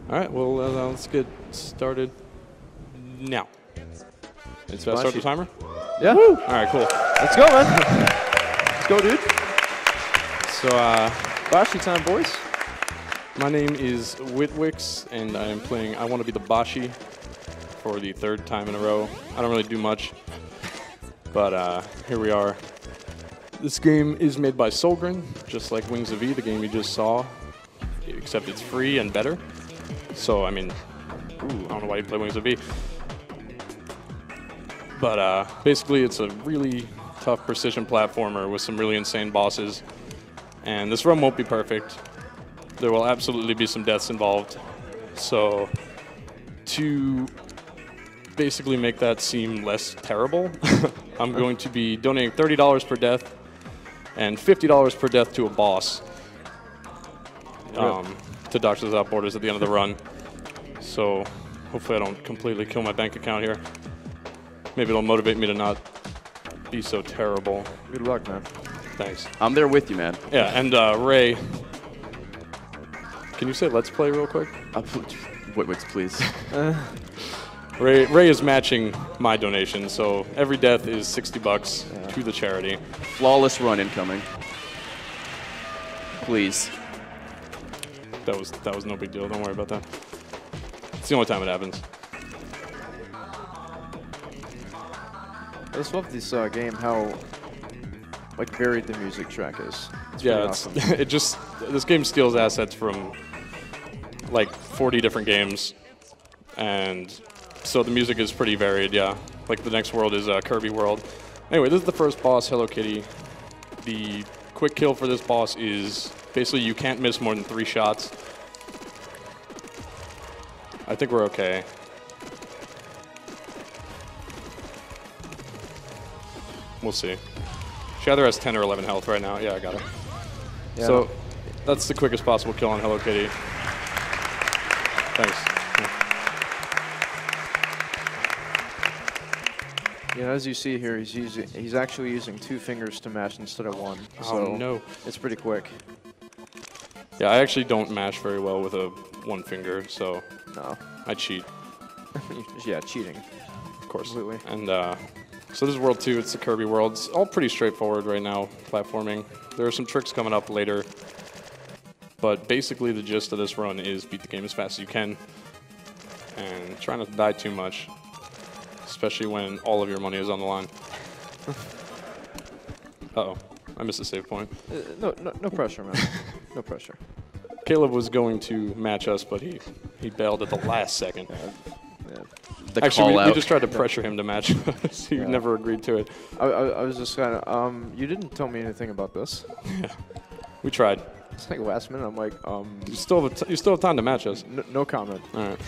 All right, well, let's get started now. Should I start the timer? Yeah. Woo! All right, cool. Let's go, man. Let's go, dude. So, Boshy time, boys. my name is Witwix, and I am playing I Want to Be the Boshy for the third time in a row. I don't really do much, but here we are. This game is made by Solgren, just like Wings of V, the game you just saw, except it's free and better. So, I mean, I don't know why you play Wings of V. But basically, it's a really tough precision platformer with some really insane bosses. And this run won't be perfect. There will absolutely be some deaths involved. So to basically make that seem less terrible, I'm going to be donating $30 per death and $50 per death to a boss to Doctors Without Borders at the end of the run. So hopefully I don't completely kill my bank account here. Maybe it'll motivate me to not be so terrible. Good luck, man. Thanks. I'm there with you, man. Yeah, and Ray, can you say let's play real quick? Witwix, please. Ray is matching my donation, so every death is $60 to the charity. Flawless run incoming. Please. That was no big deal. Don't worry about that. It's the only time it happens. I just love this game, how like varied the music track is. It's Yeah, awesome. this game steals assets from like 40 different games, and so the music is pretty varied. Yeah, like the next world is Kirby World. Anyway, this is the first boss, Hello Kitty. The quick kill for this boss is basically you can't miss more than 3 shots. I think we're okay. We'll see. She either has 10 or 11 health right now. Yeah, I got it. Yeah. So that's the quickest possible kill on Hello Kitty. Thanks. Yeah, as you see here, he's actually using 2 fingers to mash instead of 1. So Oh no. it's pretty quick. Yeah, I actually don't mash very well with a 1 finger, so No. I cheat, Yeah, cheating. of course. Completely. And so this is World 2. It's the Kirby World. It's all pretty straightforward right now, platforming. There are some tricks coming up later, but basically the gist of this run is beat the game as fast as you can and try not to die too much, especially when all of your money is on the line. Uh-oh, I missed a save point. No pressure, man. No pressure. Caleb was going to match us, but he bailed at the last second. Yeah. The Actually, call we out. just tried to pressure him to match us. He Yeah. never agreed to it. I was just kind of, you didn't tell me anything about this. Yeah, we tried. It's like last minute, I'm like, You still have time to match us. no comment. All right.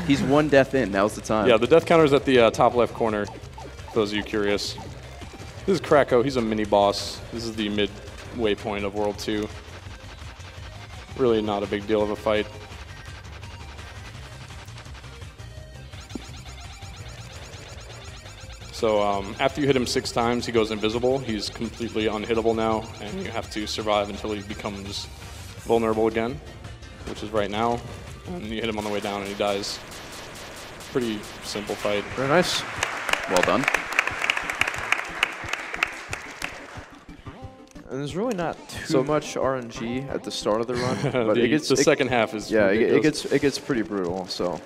He's 1 death in. Now's the time. Yeah, the death counter is at the top left corner, for those of you curious. This is Krakow. He's a mini-boss. This is the midway point of World 2. Really not a big deal of a fight. So after you hit him 6 times, he goes invisible. He's completely unhittable now, and you have to survive until he becomes vulnerable again, which is right now. And you hit him on the way down, and he dies. Pretty simple fight. Very nice. Well done. And there's really not too much RNG at the start of the run, but the second half is ridiculous. it gets pretty brutal. So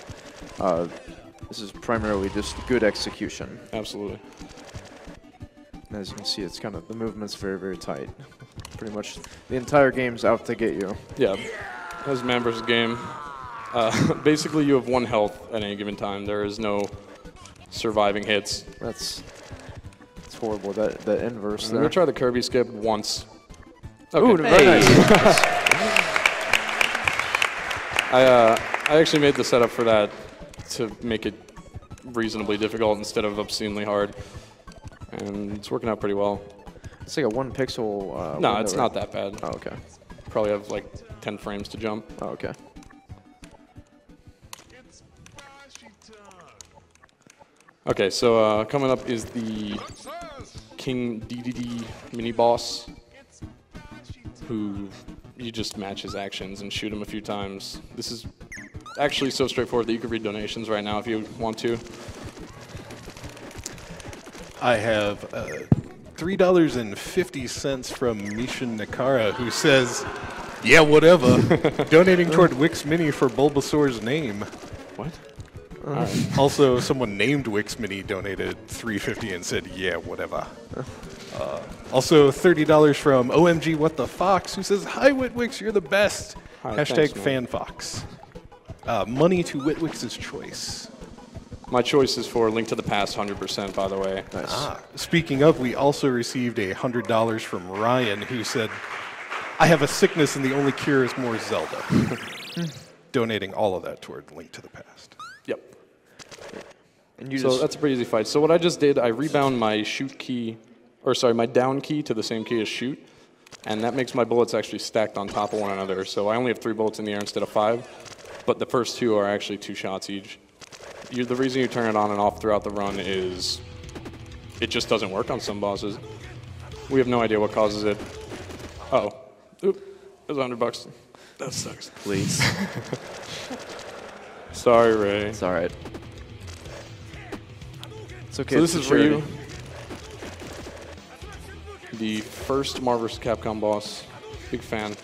this is primarily just good execution. Absolutely. And as you can see, it's kind of the movement's very, very tight. Pretty much the entire game's out to get you. Yeah, as man versus game. Basically, you have 1 health at any given time. There is no surviving hits. It's horrible. That inverse I'm there. gonna try the Kirby skip once. Ooh, Okay. very nice. I actually made the setup for that to make it reasonably difficult instead of obscenely hard, and it's working out pretty well. It's like a 1 pixel. No, window, it's right? not that bad. Oh, okay. Probably have like 10 frames to jump. Oh, okay. Okay, so coming up is the King Dedede mini boss, who you just match his actions and shoot him a few times. This is actually so straightforward that you can read donations right now if you want to. I have $3.50 from Mishin Nakara, who says, "Yeah, whatever." Donating toward Wix Mini for Bulbasaur's name. What? Also, someone named Wix Mini donated $3.50 and said, "Yeah, whatever." Also, $30 from OMG What the Fox, who says, "Hi Witwix, you're the best." Hi, Hashtag thanks, man. FanFox. Money to Witwix's choice. My choice is for Link to the Past 100%, by the way. Nice. Speaking of, we also received $100 from Ryan, who said, "I have a sickness and the only cure is more Zelda." Donating all of that toward Link to the Past. Yep. And you So just that's a pretty easy fight. So what I just did, I rebound my shoot key, or sorry, my down key to the same key as shoot, and that makes my bullets actually stacked on top of one another. So I only have 3 bullets in the air instead of 5, but the first 2 are actually 2 shots each. The reason you turn it on and off throughout the run is it just doesn't work on some bosses. We have no idea what causes it. Uh-oh. Oop, there's $100. That sucks. Please. Sorry, Ray. It's all right. it's okay. So this it's is charity. Ryu, the first Marvel vs. Capcom boss. Big fan.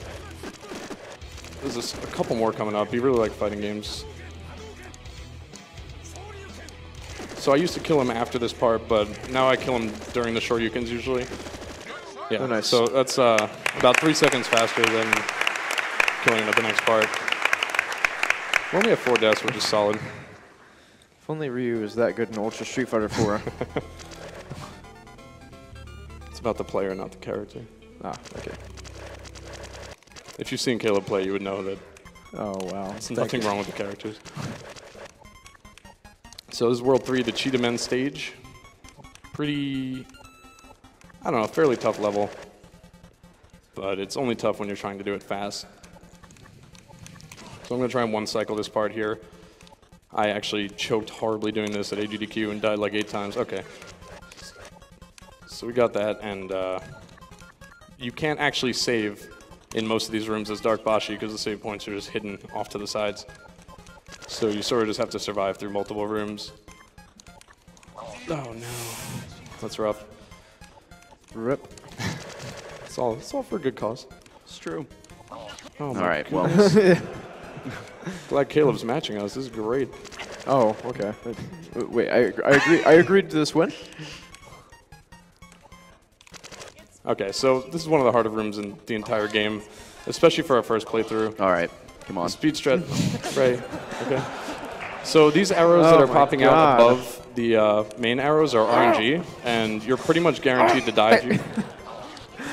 There's a couple more coming up. You really like fighting games. So I used to kill him after this part, but now I kill him during the Shoryukens usually. Yeah, Oh, nice. So that's about 3 seconds faster than killing him at the next part. We only have 4 deaths, which is solid. If only Ryu is that good in Ultra Street Fighter 4. It's about the player, not the character. Ah, okay. If you've seen Caleb play, you would know that Oh, wow. there's nothing wrong with the characters. So this is World 3, the Cheetah Men stage. Pretty, I don't know, fairly tough level. But it's only tough when you're trying to do it fast. So I'm going to try and one-cycle this part here. I actually choked horribly doing this at SGDQ and died like 8 times. Okay. So we got that, and you can't actually save in most of these rooms as Dark Boshy because the save points are just hidden off to the sides. So you sort of just have to survive through multiple rooms. Oh no. That's rough. Rip. It's all for a good cause. It's true. Oh All my right, well, Glad Caleb's matching us. This is great. Oh, okay. Wait, I agree. I agreed to this win. Okay, so this is one of the harder rooms in the entire game, especially for our first playthrough. all right. Come on. Speed strat, Ray. Okay. So these arrows that Oh are my popping out God. above the main arrows are RNG, and you're pretty much guaranteed to die if you.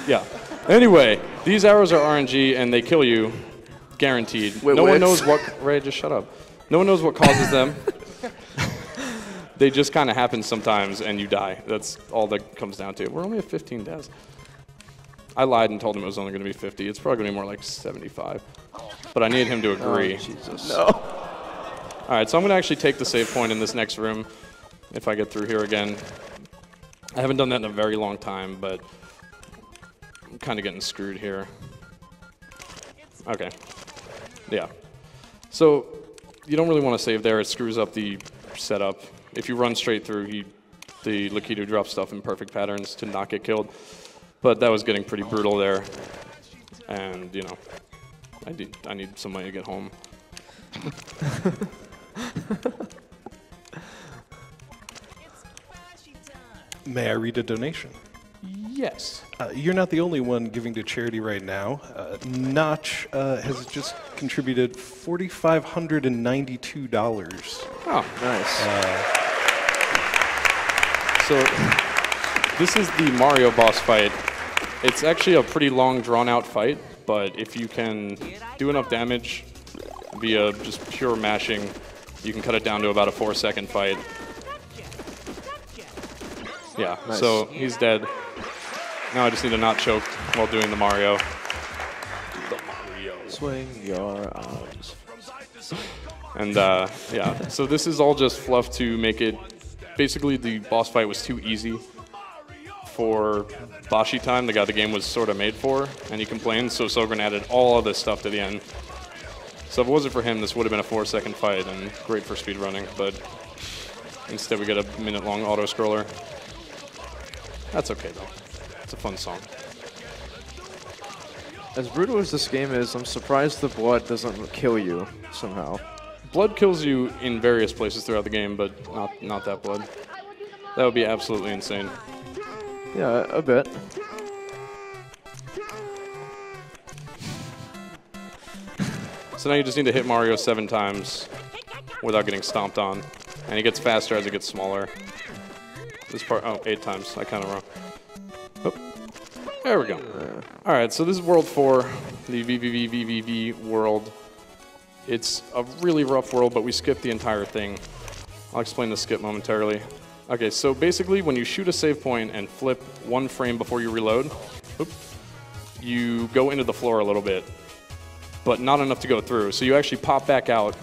Yeah. Anyway, these arrows are RNG, and they kill you, guaranteed. Wait, no one what? knows what. Ray, just shut up. No one knows what causes them. They just kind of happen sometimes, and you die. That's all that comes down to. We're only at 15 deaths. I lied and told him it was only going to be 50. It's probably going to be more like 75. But I need him to agree. Oh, Jesus. All right, so I'm going to actually take the save point in this next room if I get through here again. I haven't done that in a very long time, but I'm kind of getting screwed here. Okay. Yeah. So you don't really want to save there. It screws up the setup. If you run straight through, the Lakitu drops stuff in perfect patterns to not get killed. But that was getting pretty brutal there. And, you know, I need some money to get home. May I read a donation? Yes. You're not the only one giving to charity right now. Notch has just contributed $4,592. Oh, Nice. so this is the Mario boss fight. It's actually a pretty long, drawn-out fight, but if you can do enough damage via just pure mashing, you can cut it down to about a 4-second fight. Yeah, Nice. so he's dead. Now I just need to not choke while doing the Mario. Swing your arms. And yeah, so this is all just fluff to make it. Basically, the boss fight was too easy for Boshy time, the guy the game was sort of made for, and he complained, so Sogren added all of this stuff to the end. So if it wasn't for him, this would have been a 4-second fight and great for speedrunning, but instead we get a minute-long auto-scroller. That's okay, though. It's a fun song. As brutal as this game is, I'm surprised the blood doesn't kill you somehow. Blood kills you in various places throughout the game, but not that blood. That would be absolutely insane. Yeah, a bit. So now you just need to hit Mario 7 times without getting stomped on. And he gets faster as it gets smaller. This part, oh, 8 times. I kind of wrong. Oh, there we go. All right, so this is World 4, the VVV world. It's a really rough world, but we skipped the entire thing. I'll explain the skip momentarily. Okay, so basically when you shoot a save point and flip 1 frame before you reload, you go into the floor a little bit, but not enough to go through. So you actually pop back out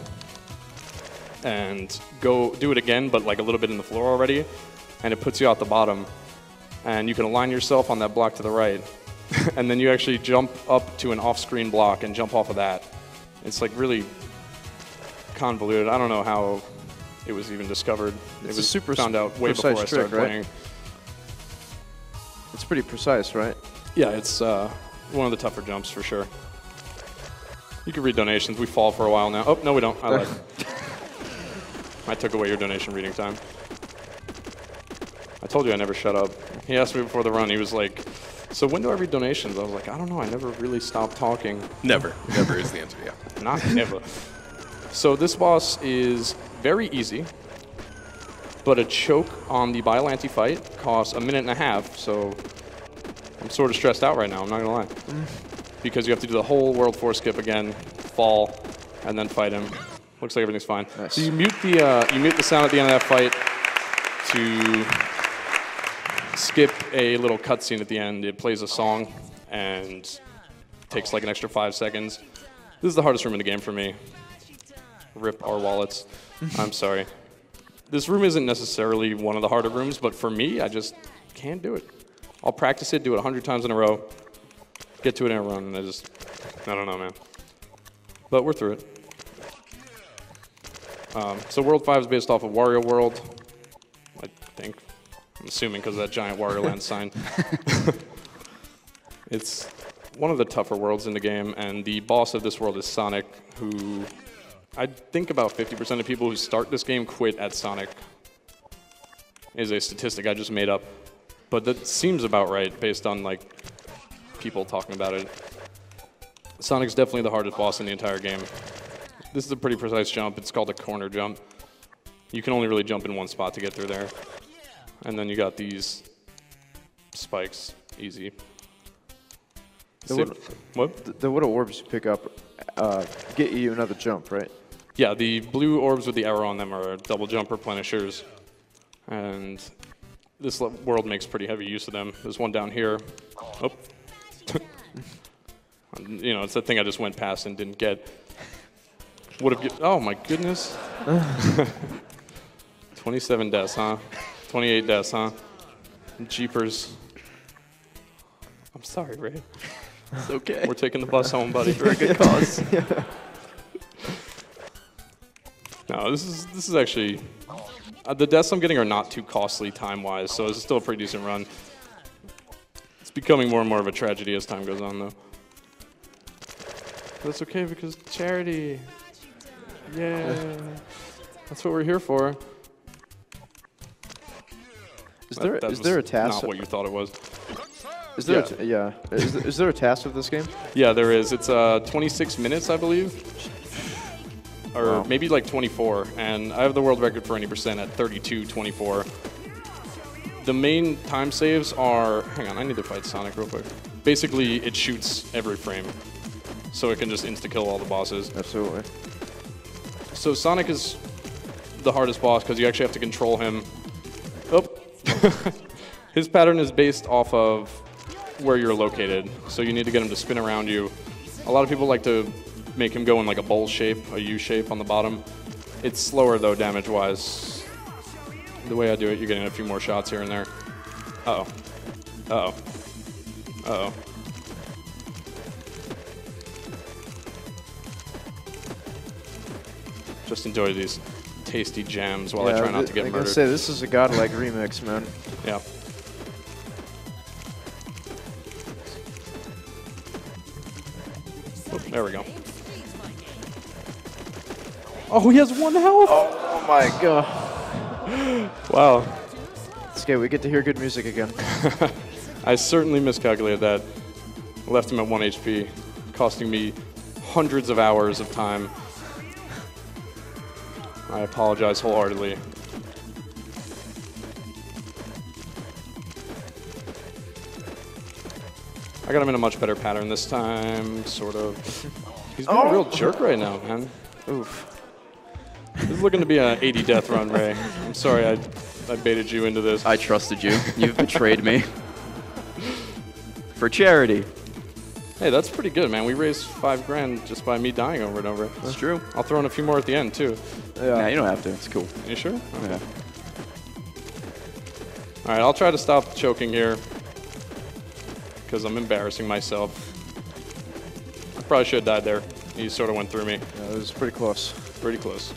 and go do it again, but like a little bit in the floor already, and it puts you out the bottom. And you can align yourself on that block to the right, and then you actually jump up to an off-screen block and jump off of that. It's like really convoluted. I don't know how it was even discovered. It was super found out way before I started playing. It's pretty precise, right? Yeah, it's one of the tougher jumps for sure. You can read donations. We fall for a while now. Oh, no, we don't. I lied. I took away your donation reading time. I told you I never shut up. He asked me before the run. He was like, so when do I read donations? I was like, I don't know. I never really stopped talking. Never. Never is the answer, yeah. Not never. So this boss is very easy, but a choke on the Biollante fight costs 1.5 minutes, so I'm sort of stressed out right now, I'm not going to lie. Because you have to do the whole World 4 skip again, fall, and then fight him. Looks like everything's fine. Nice. So you mute the sound at the end of that fight to skip a little cutscene at the end. It plays a song and takes like an extra 5 seconds. This is the hardest room in the game for me. Rip our wallets. I'm sorry. This room isn't necessarily one of the harder rooms, but for me, I just can't do it. I'll practice it, do it 100 times in a row, get to it in a run, and I don't know, man. But we're through it. So World 5 is based off of Wario World, I think. I'm assuming because of that giant Wario Land sign. It's one of the tougher worlds in the game, and the boss of this world is Sonic, who I think about 50% of people who start this game quit at Sonic. Is a statistic I just made up. But that seems about right based on like people talking about it. Sonic's definitely the hardest boss in the entire game. This is a pretty precise jump. It's called a corner jump. You can only really jump in one spot to get through there. And then you got these spikes, easy. What? The little orbs you pick up get you another jump, right? Yeah, the blue orbs with the arrow on them are double jump replenishers. And this world makes pretty heavy use of them. There's one down here. Oh. You know, it's that thing I just went past and didn't get. Oh my goodness. 27 deaths, huh? 28 deaths, huh? Jeepers. I'm sorry, Ray. It's okay. We're taking the bus home, buddy. For a good cause. No, this is actually... the deaths I'm getting are not too costly time-wise, so it's still a pretty decent run. It's becoming more and more of a tragedy as time goes on, though. That's okay, because charity. Yeah. That's what we're here for. Is there a task? Not what you thought it was. Is there is there a task of this game? Yeah, there is. It's 26 minutes, I believe. Or maybe like 24. And I have the world record for any percent at 32:24. The main time saves are... Hang on, I need to fight Sonic real quick. Basically, it shoots every frame. So it can just insta-kill all the bosses. Absolutely. So Sonic is the hardest boss because you actually have to control him. Oh. His pattern is based off of where you're located. So you need to get him to spin around you. A lot of people like to make him go in like a bowl shape, a U shape on the bottom. It's slower though, damage-wise. The way I do it, you're getting a few more shots here and there. Uh-oh. Uh-oh. Uh-oh. Just enjoy these tasty jams while I try not to get I'm murdered. gonna say this is a godlike remix, man. Yeah. Oop, there we go. Oh, he has 1 health. Oh my god. Wow. It's okay. We get to hear good music again. I certainly miscalculated that. Left him at 1 HP, costing me hundreds of hours of time. I apologize wholeheartedly. I got him in a much better pattern this time, sort of. He's being a real jerk right now, man. Oof. This is looking to be an 80 death run, Ray. I'm sorry I baited you into this. I trusted you. You've betrayed me. For charity. Hey, that's pretty good, man. We raised 5 grand just by me dying over and over. That's true. I'll throw in a few more at the end, too. Yeah, you don't have to. It's cool. You sure? Okay. Yeah. All right, I'll try to stop choking here because I'm embarrassing myself. I probably should have died there. He sort of went through me. Yeah, it was pretty close. Pretty close.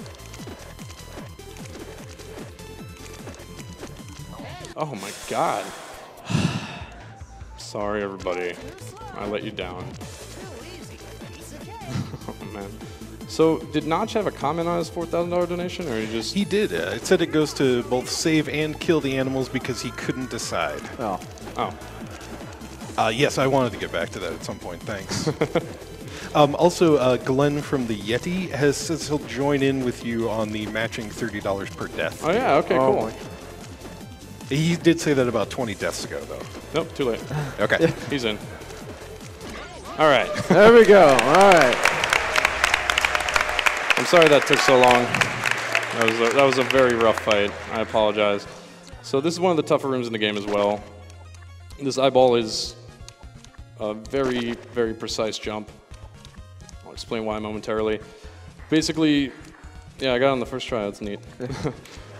Oh my god. Sorry, everybody. I let you down. Oh, man. So, did Notch have a comment on his $4,000 donation, or he just... He did. It said it goes to both save and kill the animals because he couldn't decide. Oh. Oh. Yes, I wanted to get back to that at some point. Thanks. Also, Glenn from the Yeti says he'll join in with you on the matching $30 per death. Oh, yeah, okay, cool. my. He did say that about 20 deaths ago, though. Nope, too late. Okay. He's in. All right. There we go. All right. I'm sorry that took so long. That was a very rough fight. I apologize. So this is one of the tougher rooms in the game as well. This eyeball is a very, very precise jump. I'll explain why momentarily. Basically, yeah, I got it on the first try. That's neat.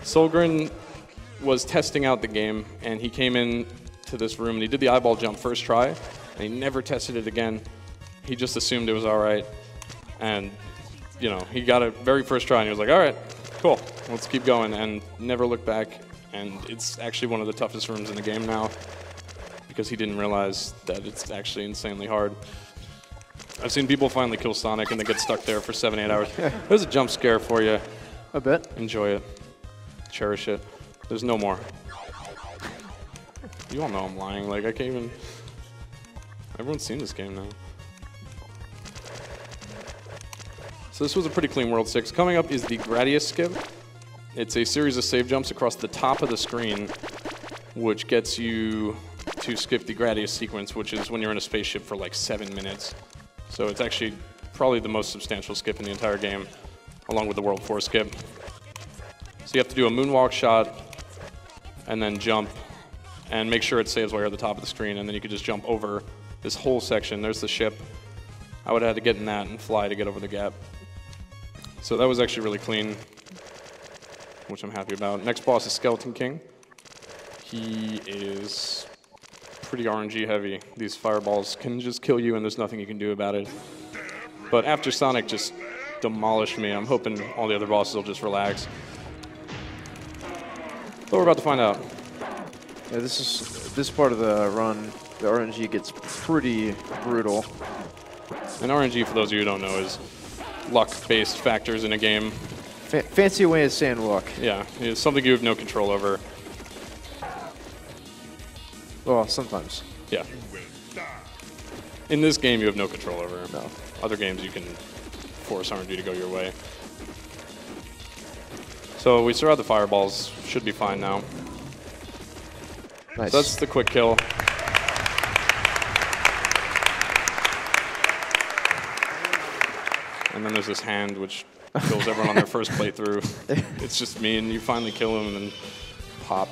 Solgren was testing out the game, and he came in to this room, and he did the eyeball jump first try, and he never tested it again. He just assumed it was all right, and you know, he got it very first try, and he was like, all right, cool, let's keep going, and never looked back. And it's actually one of the toughest rooms in the game now because he didn't realize that it's actually insanely hard. I've seen people finally kill Sonic and they get stuck there for 7-8 hours. There's a jump scare for you. A bit. Enjoy it. Cherish it. There's no more. You all know I'm lying. Like, I can't even... Everyone's seen this game now. So this was a pretty clean World 6. Coming up is the Gradius skip. It's a series of save jumps across the top of the screen, which gets you to skip the Gradius sequence, which is when you're in a spaceship for like 7 minutes. So it's actually probably the most substantial skip in the entire game, along with the World 4 skip. So you have to do a moonwalk shot, and then jump, and make sure it saves while you're at the top of the screen, and then you could just jump over this whole section. There's the ship. I would have had to get in that and fly to get over the gap. So that was actually really clean, which I'm happy about. Next boss is Skeleton King. He is pretty RNG heavy. These fireballs can just kill you and there's nothing you can do about it. But after Sonic just demolished me, I'm hoping all the other bosses will just relax. But we're about to find out. Yeah, this part of the run, the RNG gets pretty brutal. And RNG, for those of you who don't know, is luck-based factors in a game. Fancy way of saying luck. Yeah, it's something you have no control over. Well, sometimes. Yeah. In this game, you have no control over. No. Other games, you can force RNG to go your way. So we surround the fireballs. Should be fine now. Nice. So that's the quick kill. And then there's this hand, which kills everyone on their first playthrough. It's just me, and you finally kill him, and then pop.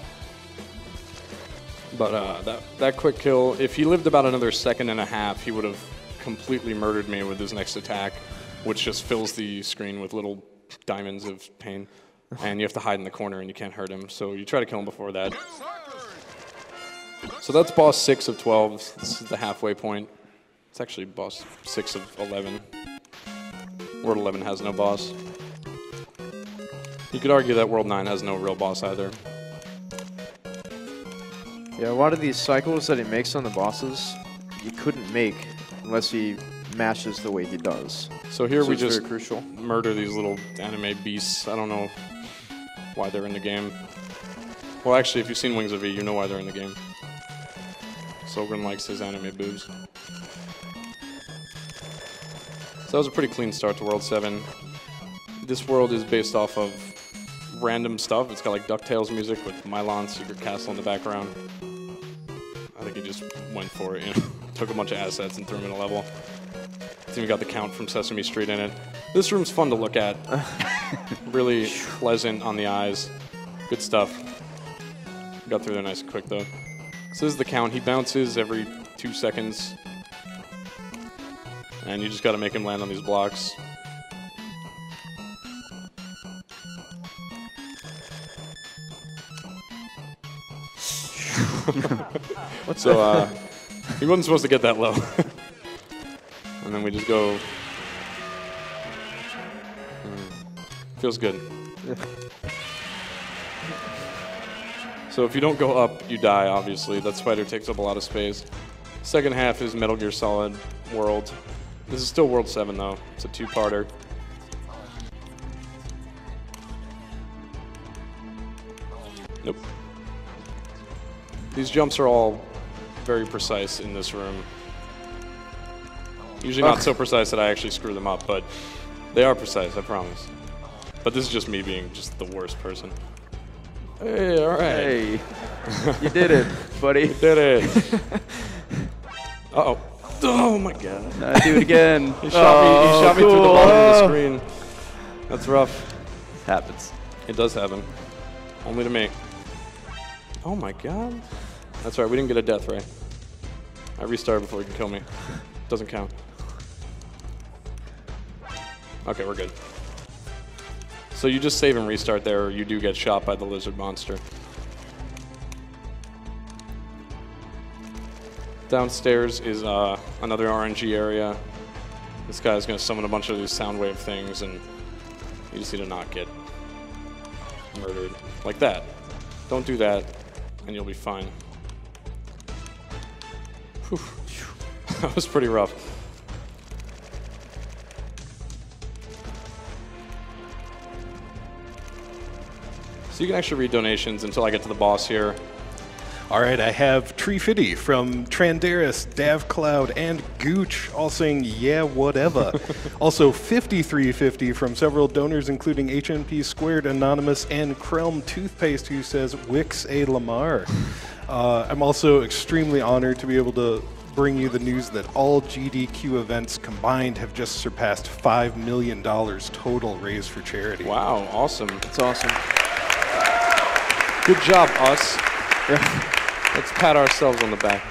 But that quick kill, if he lived about another 1.5 seconds, he would have completely murdered me with his next attack, which just fills the screen with little diamonds of pain. And you have to hide in the corner, and you can't hurt him. So you try to kill him before that. So So that's boss 6 of 12. This is the halfway point. It's actually boss 6 of 11. World 11 has no boss. You could argue that World 9 has no real boss either. Yeah, a lot of these cycles that he makes on the bosses, you couldn't make unless he mashes the way he does. So here we it's just very crucial. murder these little anime beasts. I don't know why they're in the game. Well, actually, if you've seen Wings of E, you know why they're in the game. Sogren likes his anime boobs. So that was a pretty clean start to World 7. This world is based off of random stuff. It's got like DuckTales music with Mylon's Secret Castle in the background. I think he just went for it, you know, took a bunch of assets and threw them in a level. It's even got the Count from Sesame Street in it. This room's fun to look at. Really pleasant on the eyes. Good stuff. Got through there nice and quick though. So this is the Count. He bounces every 2 seconds. And you just gotta make him land on these blocks. So he wasn't supposed to get that low. And then we just go. Feels good. So if you don't go up, you die, obviously. That spider takes up a lot of space. Second half is Metal Gear Solid World. This is still World 7, though. It's a 2-parter. Nope. These jumps are all very precise in this room. Usually not so precise that I actually screw them up, but they are precise, I promise. But this is just me being just the worst person. Hey, all right. Hey, you did it, buddy. You did it. Uh-oh. Oh, my God. Nah, do it again. He shot me through the bottom of the screen. That's rough. Happens. It does happen. Only to me. Oh, my God. That's right. We didn't get a death, right? I restarted before he could kill me. Doesn't count. Okay, we're good. So you just save and restart there, or you do get shot by the lizard monster. Downstairs is another RNG area. This guy's going to summon a bunch of these sound wave things, and you just need to not get murdered. Like that. Don't do that, and you'll be fine. Whew. That was pretty rough. So you can actually read donations until I get to the boss here. All right, I have Tree Fitty from Trandaris, Dav Cloud, and Gooch all saying, yeah, whatever. Also, 5350 from several donors, including HNP Squared, Anonymous, and Krelm Toothpaste, who says, Wix A. Lamar. I'm also extremely honored to be able to bring you the news that all GDQ events combined have just surpassed $5 million total raised for charity. Wow, awesome. That's awesome. Good job, us. Let's pat ourselves on the back.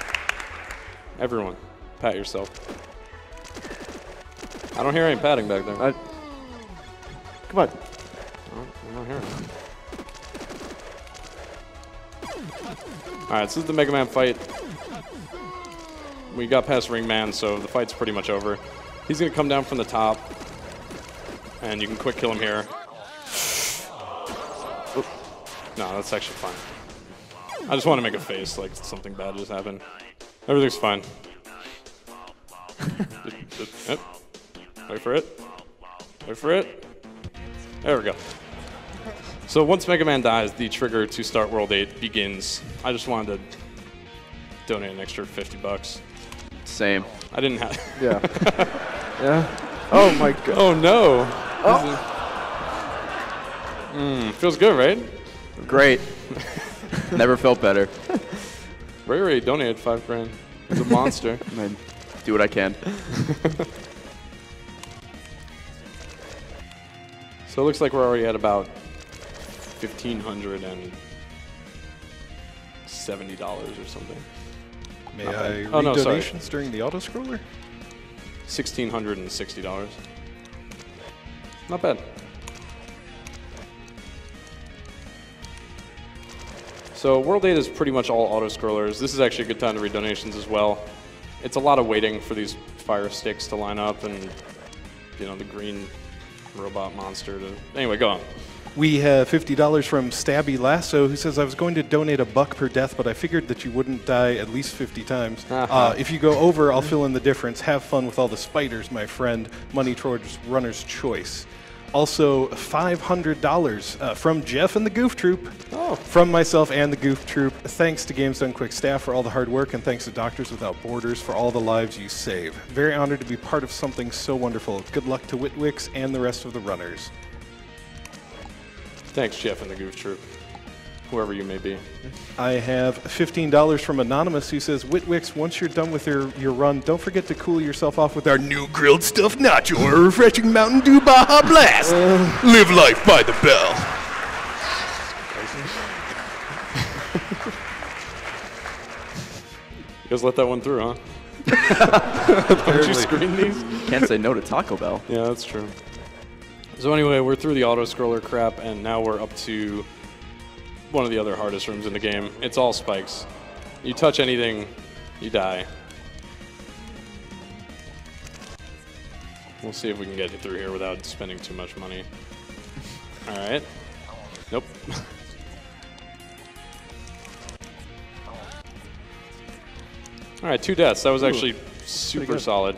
Everyone, pat yourself. I don't hear any patting back there. Come on. I don't hear it. Alright, this is the Mega Man fight. We got past Ringman, so the fight's pretty much over. He's going to come down from the top, and you can quick kill him here. Oop. No, that's actually fine. I just want to make a face like something bad just happened. Everything's fine. Yep. Wait for it. Wait for it. There we go. So once Mega Man dies, the trigger to start World 8 begins. I just wanted to donate an extra $50. Same. I didn't have. Yeah. Yeah. Oh my God. Oh no. Oh. Feels good, right? Great. Never felt better. Ray Ray donated $5 grand. He's a monster. I do what I can. So it looks like we're already at about $1,570 or something. May I read Oh, no, sorry. donations during the auto-scroller? $1,660. Not bad. So World 8 is pretty much all auto-scrollers. This is actually a good time to read donations as well. It's a lot of waiting for these fire sticks to line up and, you know, the green robot monster to... Anyway, go on. We have $50 from Stabby Lasso, who says, I was going to donate $1 per death, but I figured that you wouldn't die at least 50 times. If you go over, I'll fill in the difference. Have fun with all the spiders, my friend. Money towards runner's choice. Also, $500 from Jeff and the Goof Troop. Oh. From myself and the Goof Troop. Thanks to Games Done Quick staff for all the hard work, and thanks to Doctors Without Borders for all the lives you save. Very honored to be part of something so wonderful. Good luck to witwix and the rest of the runners. Thanks, Jeff and the Goof Troop, whoever you may be. I have $15 from Anonymous, who says, witwix, once you're done with your run, don't forget to cool yourself off with our new grilled stuffed nacho or refreshing Mountain Dew Baja Blast. Live life by the bell. You guys let that one through, huh? Don't you screen these? Can't say no to Taco Bell. Yeah, that's true. So anyway, we're through the auto-scroller crap, and now we're up to one of the other hardest rooms in the game. It's all spikes. You touch anything, you die. We'll see if we can get you through here without spending too much money. All right. Nope. All right, 2 deaths. That was actually super solid.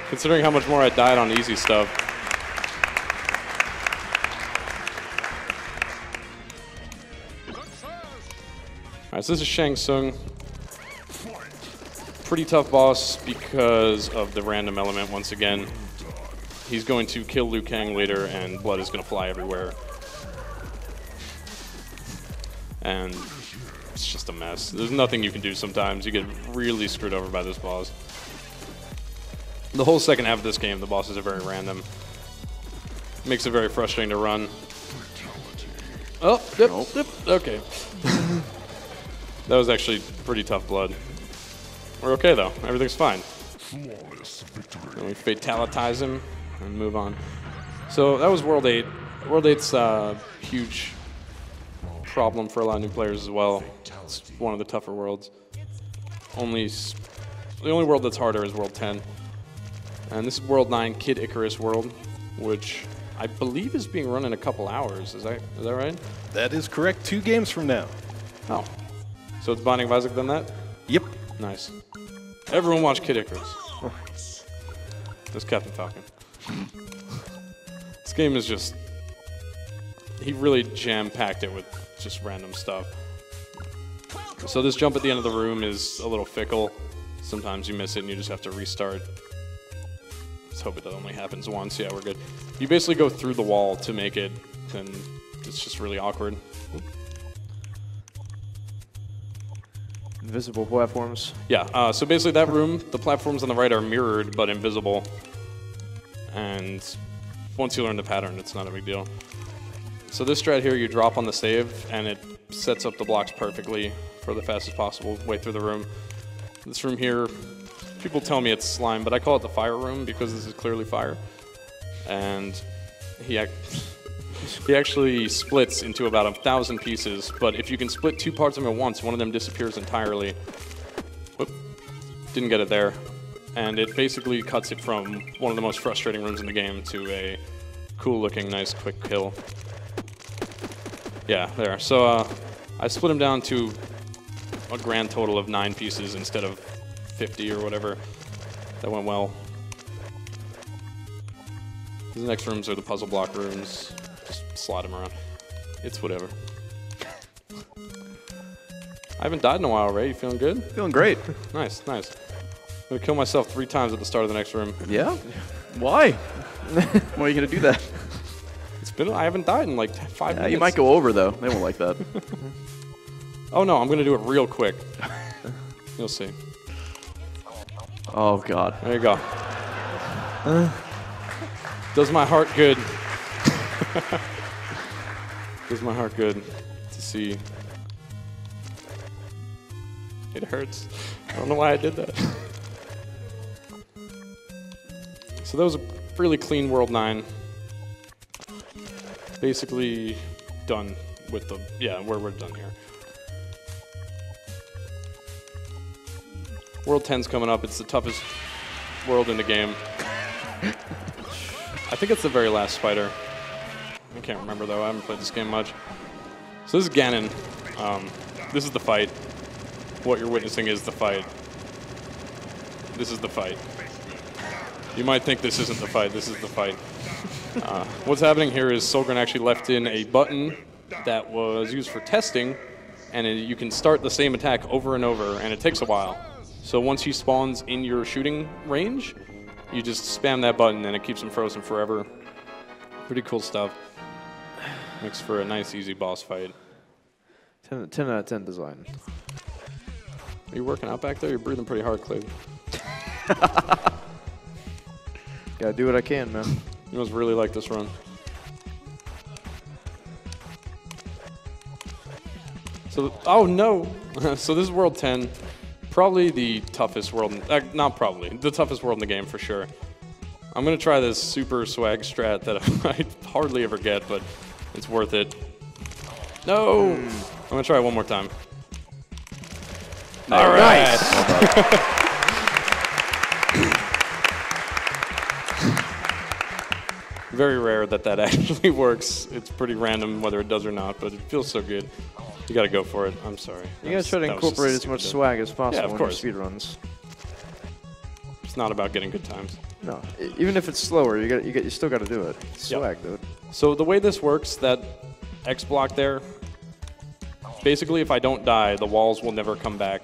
Considering how much more I died on easy stuff. All right, so this is Shang Tsung. Pretty tough boss because of the random element once again. He's going to kill Liu Kang later, and blood is going to fly everywhere. And it's just a mess. There's nothing you can do sometimes. You get really screwed over by this boss. The whole second half of this game, the bosses are very random. Makes it very frustrating to run. Oh, yep, yep, okay. That was actually pretty tough blood. We're okay though, everything's fine. And we fatalitize him and move on. So that was World 8. World 8's a huge problem for a lot of new players as well. It's one of the tougher worlds. The only world that's harder is World 10. And this is World 9, Kid Icarus World, which I believe is being run in a couple hours. Is that right? That is correct. 2 games from now. Oh. So it's Binding of Isaac done that? Yep. Nice. Everyone watch Kid Icarus. That's Captain Falcon. This game is just... He really jam-packed it with just random stuff. So this jump at the end of the room is a little fickle. Sometimes you miss it and you just have to restart. Let's hope it only happens once. Yeah, we're good. You basically go through the wall to make it, and it's just really awkward. Invisible platforms. Yeah, so basically that room, the platforms on the right are mirrored but invisible. And once you learn the pattern, it's not a big deal. So this strat here, you drop on the save, and it sets up the blocks perfectly for the fastest possible way through the room. This room here, people tell me it's slime, but I call it the fire room because this is clearly fire. And he actually splits into about 1,000 pieces, but if you can split 2 parts of it at once, one of them disappears entirely. Whoop, didn't get it there. And it basically cuts it from one of the most frustrating rooms in the game to a cool-looking, nice, quick kill. Yeah, there. So I split him down to a grand total of 9 pieces instead of 50 or whatever. That went well. The next rooms are the puzzle block rooms. Just slide them around. It's whatever. I haven't died in a while, Ray. You feeling good? Feeling great. Nice, nice. I'm gonna kill myself 3 times at the start of the next room. Yeah? Why? Why are you going to do that? I haven't died in like 5 minutes. You might go over, though. They won't like that. Oh no, I'm gonna do it real quick. You'll see. Oh, God. There you go. Does my heart good. Does my heart good to see. It hurts. I don't know why I did that. So that was a really clean World 9. Basically done with the, yeah, where we're done here. World 10's coming up. It's the toughest world in the game. I think it's the very last spider. I can't remember though, I haven't played this game much. So this is Ganon. This is the fight. What you're witnessing is the fight. This is the fight. You might think this isn't the fight, this is the fight. What's happening here is Solgren actually left in a button that was used for testing, and you can start the same attack over and over, and it takes a while. So once he spawns in your shooting range, you just spam that button and it keeps him frozen forever. Pretty cool stuff. Makes for a nice, easy boss fight. 10 out of 10 design. Are you working out back there? You're breathing pretty hard, Clay. Gotta do what I can, man. You must really like this run. So, oh no! So this is World 10. Probably the toughest world, not probably, the toughest world in the game for sure. I'm gonna try this super swag strat that I hardly ever get, but it's worth it. No! I'm gonna try it one more time. All right! Very rare that that actually works. It's pretty random whether it does or not, but it feels so good. You gotta go for it. I'm sorry. You gotta try to incorporate as much swag as possible in your course. speedruns. It's not about getting good times. No, even if it's slower, you still gotta do it. It's swag, dude. So the way this works, that X block there, basically if I don't die, the walls will never come back.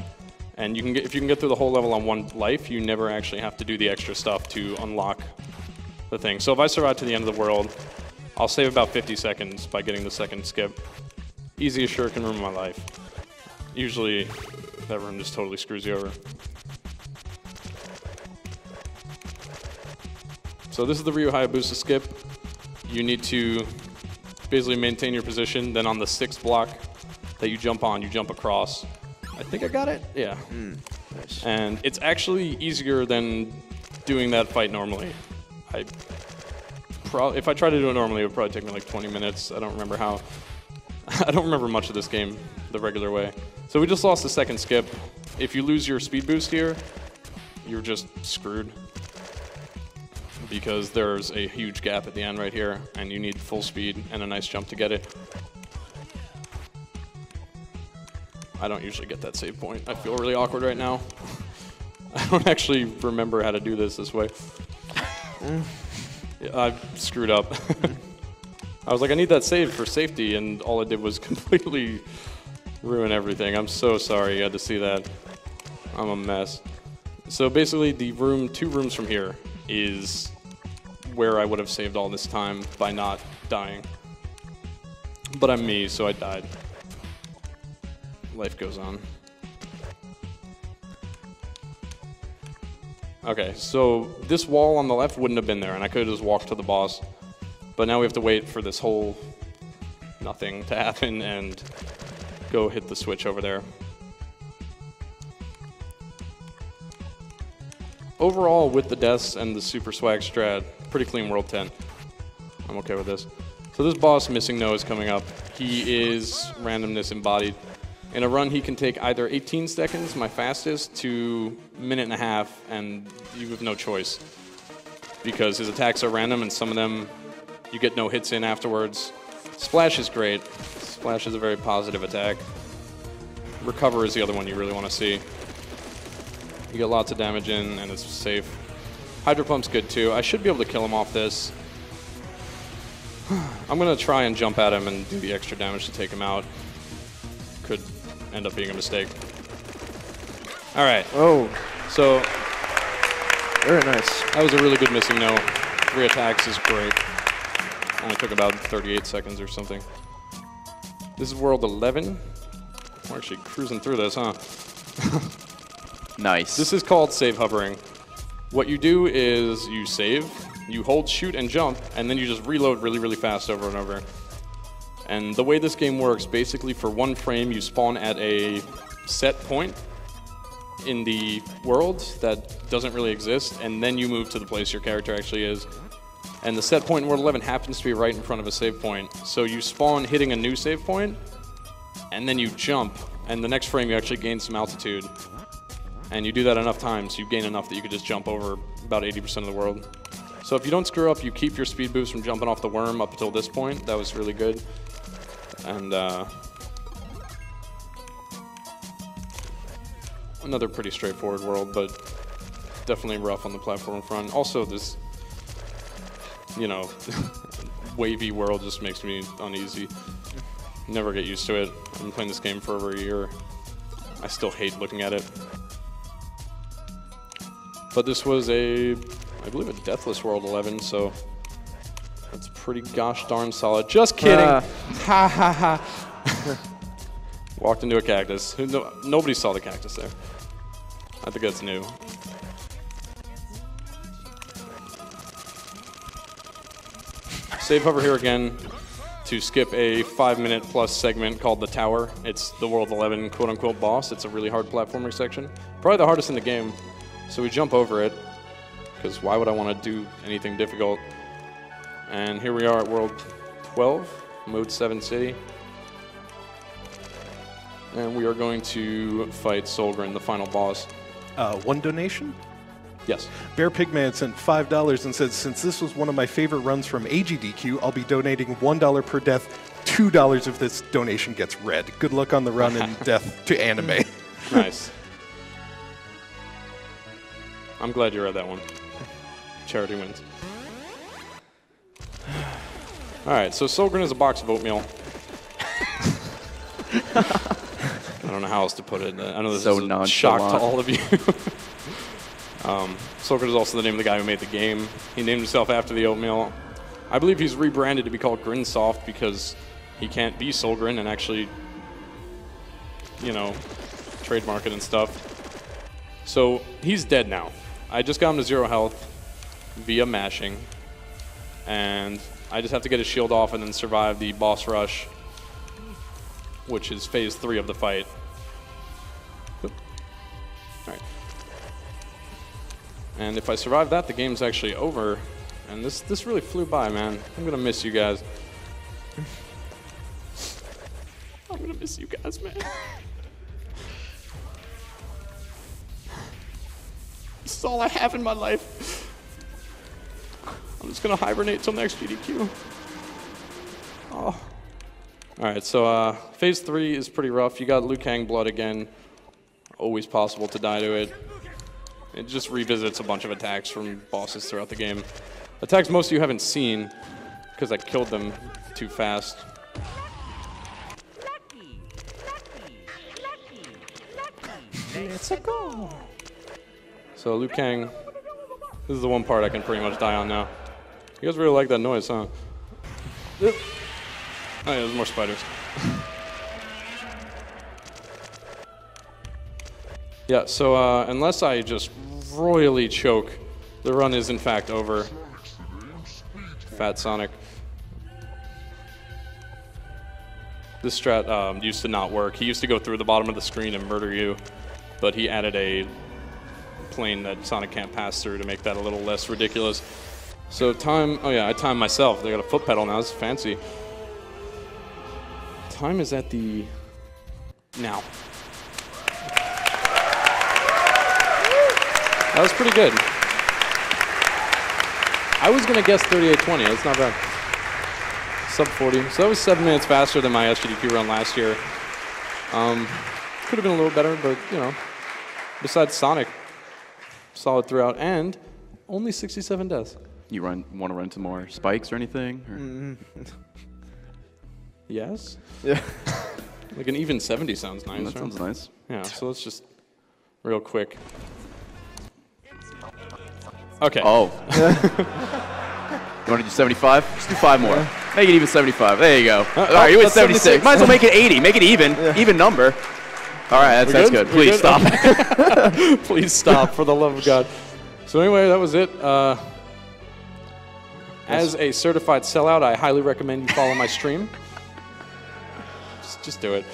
And you can if you can get through the whole level on one life, you never actually have to do the extra stuff to unlock the thing. So if I survive to the end of the world, I'll save about 50 seconds by getting the second skip. Easiest shuriken room of my life. Usually, that room just totally screws you over. So this is the Ryu Hayabusa skip. You need to basically maintain your position. Then on the 6th block that you jump on, you jump across. I think I got it? Yeah. Nice. And it's actually easier than doing that fight normally. If I tried to do it normally, it would probably take me like 20 minutes. I don't remember how. I don't remember much of this game the regular way. So we just lost the second skip. If you lose your speed boost here, you're just screwed. Because there's a huge gap at the end right here, and you need full speed and a nice jump to get it. I don't usually get that save point. I feel really awkward right now. I don't actually remember how to do this way. Yeah, I screwed up. I was like, I need that save for safety, and all I did was completely ruin everything. I'm so sorry you had to see that. I'm a mess. So basically, the room, 2 rooms from here, is where I would have saved all this time by not dying. But I'm me, so I died. Life goes on. Okay, so this wall on the left wouldn't have been there, and I could have just walked to the boss. But now we have to wait for this whole nothing to happen and go hit the switch over there. Overall, with the deaths and the super swag strat, pretty clean World 10. I'm okay with this. So this boss, Missing No, is coming up. He is randomness embodied. In a run, he can take either 18 seconds, my fastest, to a minute and a half, and you have no choice. Because his attacks are random, and some of them you get no hits in afterwards. Splash is great. Splash is a very positive attack. Recover is the other one you really want to see. You get lots of damage in, and it's safe. Hydro Pump's good too. I should be able to kill him off this. I'm going to try and jump at him and do the extra damage to take him out. Could end up being a mistake. All right. Oh. So very nice. That was a really good Missing No. 3 attacks is great. Only took about 38 seconds or something. This is World 11. We're actually cruising through this, huh? Nice. This is called save hovering. What you do is you save, you hold shoot and jump, and then you just reload really, really fast over and over. And the way this game works, basically for 1 frame, you spawn at a set point in the world that doesn't really exist, and then you move to the place your character actually is. And the set point in World 11 happens to be right in front of a save point. So you spawn hitting a new save point, and then you jump, and the next frame you actually gain some altitude. And you do that enough times, you gain enough that you could just jump over about 80% of the world. So if you don't screw up, you keep your speed boost from jumping off the worm up until this point. That was really good. And another pretty straightforward world, but definitely rough on the platform front. Also, this, you know, wavy world just makes me uneasy. Never get used to it. I've been playing this game for over a year. I still hate looking at it. But this was I believe a Deathless World 11, so that's pretty gosh darn solid. Just kidding. Ha ha ha. Walked into a cactus. Nobody saw the cactus there. I think that's new. Save hover here again to skip a 5-minute plus segment called The Tower. It's the World 11 quote-unquote boss. It's a really hard platforming section. Probably the hardest in the game. So we jump over it, because why would I want to do anything difficult? And here we are at World 12, Mode 7 City. And we are going to fight Solgren, the final boss. One donation? Yes. Bear Pigman sent $5 and said, since this was one of my favorite runs from SGDQ, I'll be donating $1 per death. $2 if this donation gets read. Good luck on the run and death to anime. Nice. I'm glad you read that one. Charity wins. All right, so Solgren is a box of oatmeal. I don't know how else to put it. I know this is a shock to all of you. Solgren is also the name of the guy who made the game. He named himself after the oatmeal. I believe he's rebranded to be called Grinsoft because he can't be Solgren and actually, you know, trademark it and stuff. So he's dead now. I just got him to 0 health via mashing, and I just have to get his shield off and then survive the boss rush, which is phase 3 of the fight. Oop. All right. And if I survive that, the game's actually over. And this really flew by, man. I'm gonna miss you guys. I'm gonna miss you guys, man. This is all I have in my life. I'm just gonna hibernate till next GDQ. Oh. All right, so phase 3 is pretty rough. You got Liu Kang blood again. Always possible to die to it. It just revisits a bunch of attacks from bosses throughout the game. Attacks most of you haven't seen because I killed them too fast. Let's go. So Liu Kang, this is the one part I can pretty much die on now. You guys really like that noise, huh? Oh yeah, there's more spiders. Yeah, so unless I just royally choke, the run is in fact over. Fat Sonic. This strat used to not work. He used to go through the bottom of the screen and murder you, but he added a plane that Sonic can't pass through to make that a little less ridiculous. So time, oh yeah, I timed myself. They got a foot pedal now, it's fancy. Time is at the now. That was pretty good. I was gonna guess 38:20, that's not bad. Sub 40, so that was 7 minutes faster than my SGDQ run last year. Could have been a little better, but you know, besides Sonic, solid throughout, and only 67 deaths. You want to run some more spikes or anything? Or? Yes. Yeah. Like an even 70 sounds nice. That sounds nice. Yeah, so let's just real quick. Okay. Oh. You want to do 75? Just do 5 more. Make it even 75. There you go. All right, you went 76. Might as well make it 80. Make it even. Yeah. Even number. All right, that's good. Please stop. Please stop, for the love of God. So anyway, that was it. As a certified sellout, I highly recommend you follow my stream. Just do it.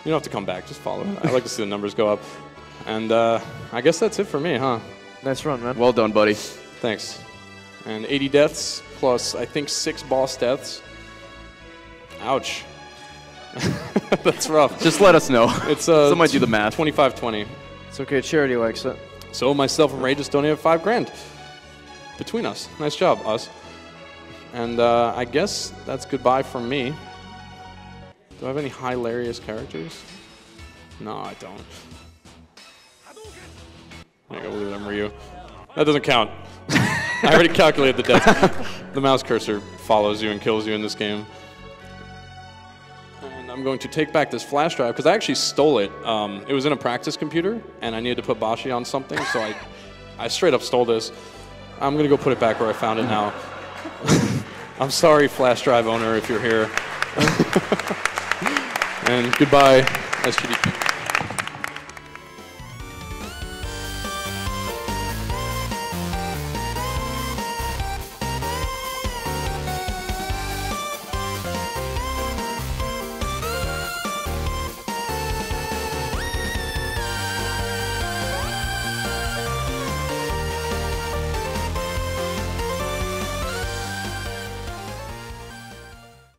You don't have to come back. Just follow it. I like to see the numbers go up. And I guess that's it for me, huh? Nice run, man. Well done, buddy. Thanks. And 80 deaths plus, I think, 6 boss deaths. Ouch. That's rough. Just let us know. It's Somebody do the math. 25-20. It's okay. Charity likes it. So myself and Ray just donated $5 grand between us. Nice job, us. And I guess that's goodbye from me. Do I have any hilarious characters? No, I don't. I go with them, Ryu. That doesn't count. I already calculated the deaths. The mouse cursor follows you and kills you in this game. And I'm going to take back this flash drive because I actually stole it. It was in a practice computer, and I needed to put Boshy on something, so I straight up stole this. I'm going to go put it back where I found it now. I'm sorry, flash drive owner, if you're here. And goodbye, SGDQ.